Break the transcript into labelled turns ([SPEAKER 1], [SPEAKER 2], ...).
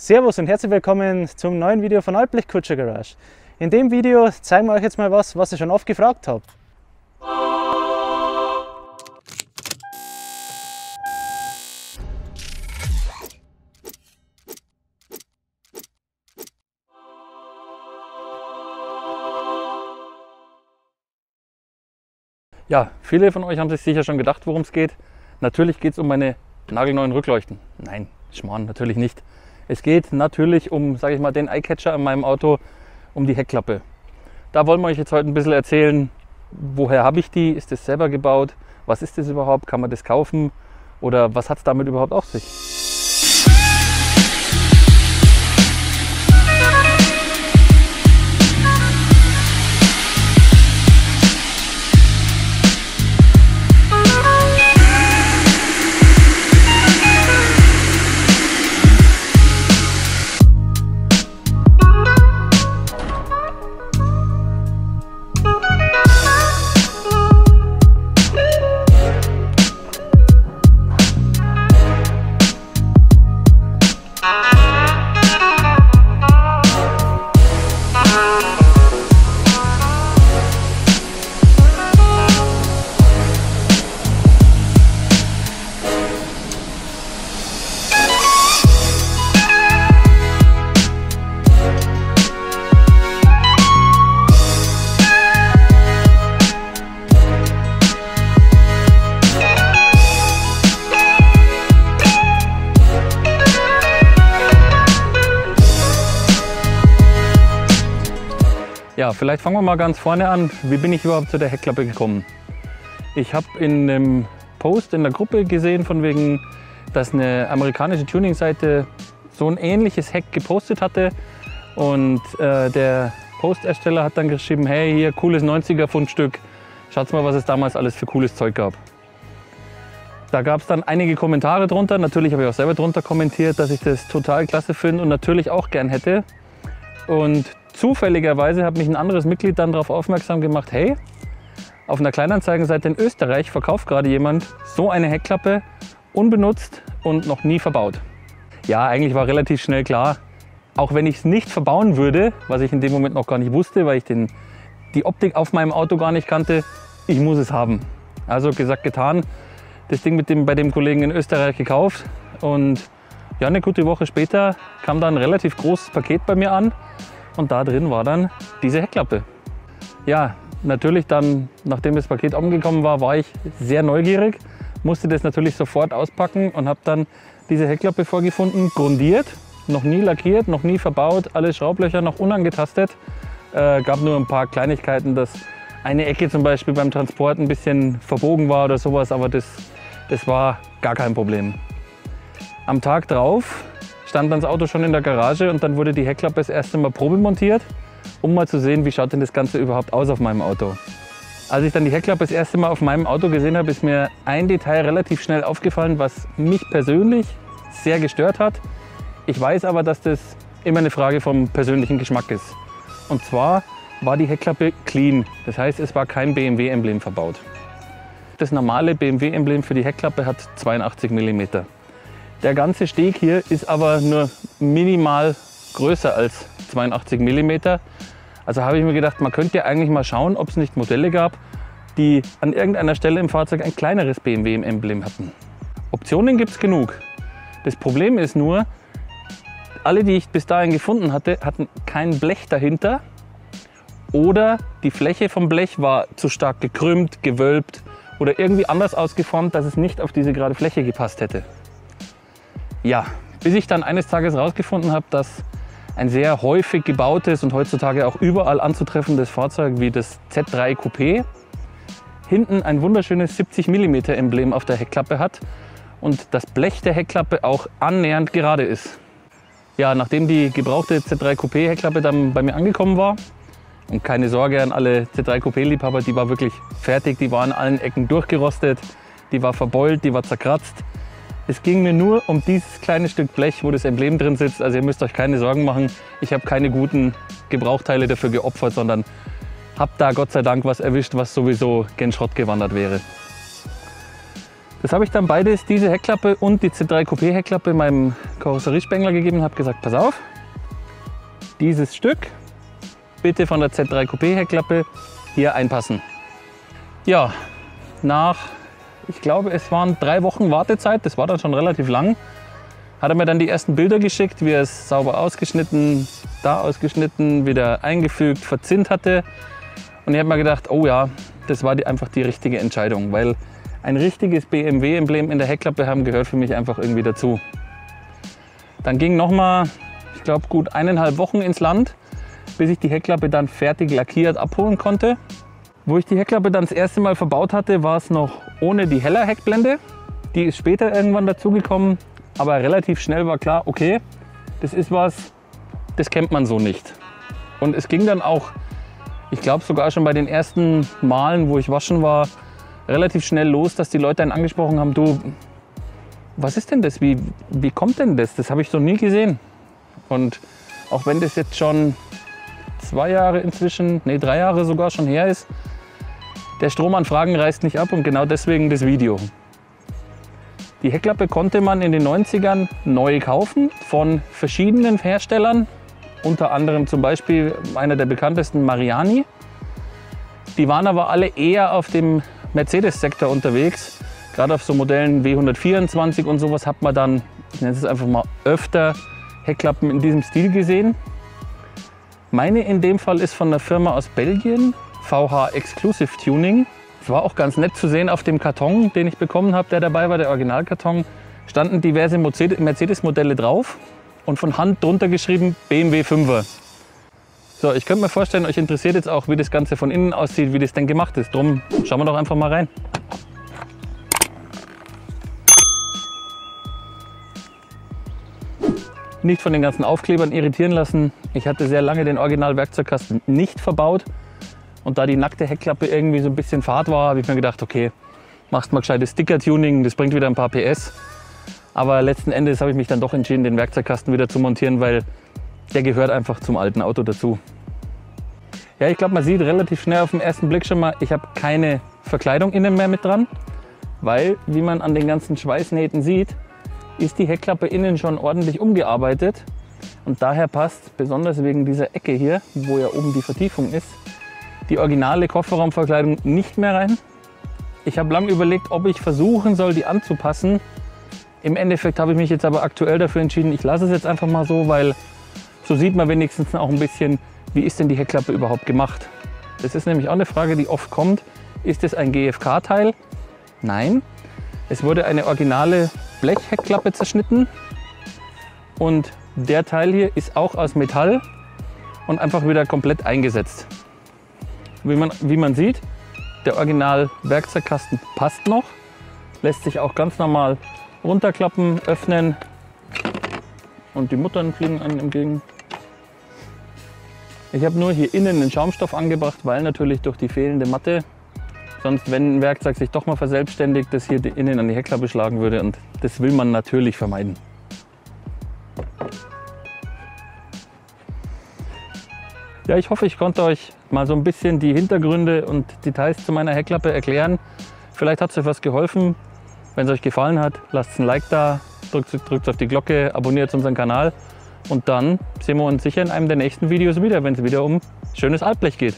[SPEAKER 1] Servus und herzlich willkommen zum neuen Video von Altblech-Kutscher Garage. In dem Video zeigen wir euch jetzt mal was ich schon oft gefragt habe.
[SPEAKER 2] Ja, viele von euch haben sich sicher schon gedacht, worum es geht. Natürlich geht es um meine nagelneuen Rückleuchten. Nein, Schmarrn, natürlich nicht. Es geht natürlich um, sage ich mal, den Eyecatcher an meinem Auto, um die Heckklappe. Da wollen wir euch jetzt heute ein bisschen erzählen, woher habe ich die, ist das selber gebaut, was ist das überhaupt, kann man das kaufen oder was hat es damit überhaupt auf sich? Ja, vielleicht fangen wir mal ganz vorne an. Wie bin ich überhaupt zu der Heckklappe gekommen? Ich habe in einem Post in der Gruppe gesehen, von wegen, dass eine amerikanische Tuning-Seite so ein ähnliches Heck gepostet hatte. Und der Postersteller hat dann geschrieben, hey, hier, cooles 90er-Fundstück. Schaut mal, was es damals alles für cooles Zeug gab. Da gab es dann einige Kommentare drunter. Natürlich habe ich auch selber drunter kommentiert, dass ich das total klasse finde und natürlich auch gern hätte. Und zufälligerweise hat mich ein anderes Mitglied dann darauf aufmerksam gemacht, hey, auf einer Kleinanzeigenseite in Österreich verkauft gerade jemand so eine Heckklappe, unbenutzt und noch nie verbaut. Ja, eigentlich war relativ schnell klar, auch wenn ich es nicht verbauen würde, was ich in dem Moment noch gar nicht wusste, weil ich die Optik auf meinem Auto gar nicht kannte, ich muss es haben. Also gesagt, getan, das Ding bei dem Kollegen in Österreich gekauft und ja, eine gute Woche später kam dann ein relativ großes Paket bei mir an. Und da drin war dann diese Heckklappe. Ja, natürlich dann, nachdem das Paket angekommen war, war ich sehr neugierig, musste das natürlich sofort auspacken und habe dann diese Heckklappe vorgefunden, grundiert, noch nie lackiert, noch nie verbaut, alle Schraublöcher noch unangetastet. Gab nur ein paar Kleinigkeiten, dass eine Ecke zum Beispiel beim Transport ein bisschen verbogen war oder sowas, aber das war gar kein Problem. Am Tag drauf stand dann das Auto schon in der Garage und dann wurde die Heckklappe das erste Mal probemontiert, um mal zu sehen, wie schaut denn das Ganze überhaupt aus auf meinem Auto. Als ich dann die Heckklappe das erste Mal auf meinem Auto gesehen habe, ist mir ein Detail relativ schnell aufgefallen, was mich persönlich sehr gestört hat. Ich weiß aber, dass das immer eine Frage vom persönlichen Geschmack ist. Und zwar war die Heckklappe clean, das heißt, es war kein BMW-Emblem verbaut. Das normale BMW-Emblem für die Heckklappe hat 82 mm. Der ganze Steg hier ist aber nur minimal größer als 82 mm. Also habe ich mir gedacht, man könnte ja eigentlich mal schauen, ob es nicht Modelle gab, die an irgendeiner Stelle im Fahrzeug ein kleineres BMW-Emblem hatten. Optionen gibt es genug. Das Problem ist nur, alle, die ich bis dahin gefunden hatte, hatten kein Blech dahinter oder die Fläche vom Blech war zu stark gekrümmt, gewölbt oder irgendwie anders ausgeformt, dass es nicht auf diese gerade Fläche gepasst hätte. Ja, bis ich dann eines Tages herausgefunden habe, dass ein sehr häufig gebautes und heutzutage auch überall anzutreffendes Fahrzeug wie das Z3 Coupé hinten ein wunderschönes 70 mm Emblem auf der Heckklappe hat und das Blech der Heckklappe auch annähernd gerade ist. Ja, nachdem die gebrauchte Z3 Coupé Heckklappe dann bei mir angekommen war, und keine Sorge an alle Z3 Coupé Liebhaber, die war wirklich fertig, die war an allen Ecken durchgerostet, die war verbeult, die war zerkratzt. Es ging mir nur um dieses kleine Stück Blech, wo das Emblem drin sitzt. Also ihr müsst euch keine Sorgen machen. Ich habe keine guten Gebrauchteile dafür geopfert, sondern habe da Gott sei Dank was erwischt, was sowieso gen Schrott gewandert wäre. Das habe ich dann beides, diese Heckklappe und die Z3 Coupé Heckklappe, meinem Karosseriespengler gegeben und habe gesagt, pass auf, dieses Stück bitte von der Z3 Coupé Heckklappe hier einpassen. Ja, nach, ich glaube es waren 3 Wochen Wartezeit, das war dann schon relativ lang, hat er mir dann die ersten Bilder geschickt, wie er es sauber ausgeschnitten, da ausgeschnitten, wieder eingefügt, verzinnt hatte. Und ich habe mir gedacht, oh ja, das war einfach die richtige Entscheidung, weil ein richtiges BMW-Emblem in der Heckklappe haben gehört für mich einfach irgendwie dazu. Dann ging nochmal, ich glaube, gut 1,5 Wochen ins Land, bis ich die Heckklappe dann fertig lackiert abholen konnte. Wo ich die Heckklappe dann das erste Mal verbaut hatte, war es noch ohne die heller Heckblende. Die ist später irgendwann dazugekommen, aber relativ schnell war klar, okay, das ist was, das kennt man so nicht. Und es ging dann auch, ich glaube sogar schon bei den ersten Malen, wo ich waschen war, relativ schnell los, dass die Leute einen angesprochen haben, du, was ist denn das? Wie kommt denn das? Das habe ich noch nie gesehen. Und auch wenn das jetzt schon 2 Jahre inzwischen, nee 3 Jahre sogar schon her ist, der Strom an Fragen reißt nicht ab und genau deswegen das Video. Die Heckklappe konnte man in den 90ern neu kaufen von verschiedenen Herstellern, unter anderem zum Beispiel einer der bekanntesten, Mariani. Die waren aber alle eher auf dem Mercedes-Sektor unterwegs. Gerade auf so Modellen W124 und sowas hat man dann, ich nenne es einfach mal, öfter Heckklappen in diesem Stil gesehen. Meine in dem Fall ist von einer Firma aus Belgien, VH Exclusive Tuning. Es war auch ganz nett zu sehen, auf dem Karton, den ich bekommen habe, der dabei war, der Originalkarton, standen diverse Mercedes-Modelle drauf und von Hand drunter geschrieben BMW 5er. So, ich könnte mir vorstellen, euch interessiert jetzt auch, wie das Ganze von innen aussieht, wie das denn gemacht ist. Drum schauen wir doch einfach mal rein. Nicht von den ganzen Aufklebern irritieren lassen. Ich hatte sehr lange den Original-Werkzeugkasten nicht verbaut. Und da die nackte Heckklappe irgendwie so ein bisschen fad war, habe ich mir gedacht, okay, machst mal gescheites Sticker-Tuning, das bringt wieder ein paar PS. Aber letzten Endes habe ich mich dann doch entschieden, den Werkzeugkasten wieder zu montieren, weil der gehört einfach zum alten Auto dazu. Ja, ich glaube, man sieht relativ schnell auf den ersten Blick schon mal, ich habe keine Verkleidung innen mehr mit dran, weil, wie man an den ganzen Schweißnähten sieht, ist die Heckklappe innen schon ordentlich umgearbeitet. Und daher passt, besonders wegen dieser Ecke hier, wo ja oben die Vertiefung ist, die originale Kofferraumverkleidung nicht mehr rein. Ich habe lange überlegt, ob ich versuchen soll, die anzupassen. Im Endeffekt habe ich mich jetzt aber aktuell dafür entschieden, ich lasse es jetzt einfach mal so, weil so sieht man wenigstens auch ein bisschen, wie ist denn die Heckklappe überhaupt gemacht. Das ist nämlich auch eine Frage, die oft kommt. Ist es ein GFK-Teil? Nein. Es wurde eine originale Blechheckklappe zerschnitten und der Teil hier ist auch aus Metall und einfach wieder komplett eingesetzt. Wie man sieht, der Original-Werkzeugkasten passt noch, lässt sich auch ganz normal runterklappen, öffnen und die Muttern fliegen einem entgegen. Ich habe nur hier innen den Schaumstoff angebracht, weil natürlich durch die fehlende Matte, sonst wenn ein Werkzeug sich doch mal verselbstständigt, das hier innen an die Heckklappe schlagen würde und das will man natürlich vermeiden. Ja, ich hoffe, ich konnte euch mal so ein bisschen die Hintergründe und Details zu meiner Heckklappe erklären. Vielleicht hat es euch was geholfen. Wenn es euch gefallen hat, lasst ein Like da, drückt auf die Glocke, abonniert unseren Kanal und dann sehen wir uns sicher in einem der nächsten Videos wieder, wenn es wieder um schönes Altblech geht.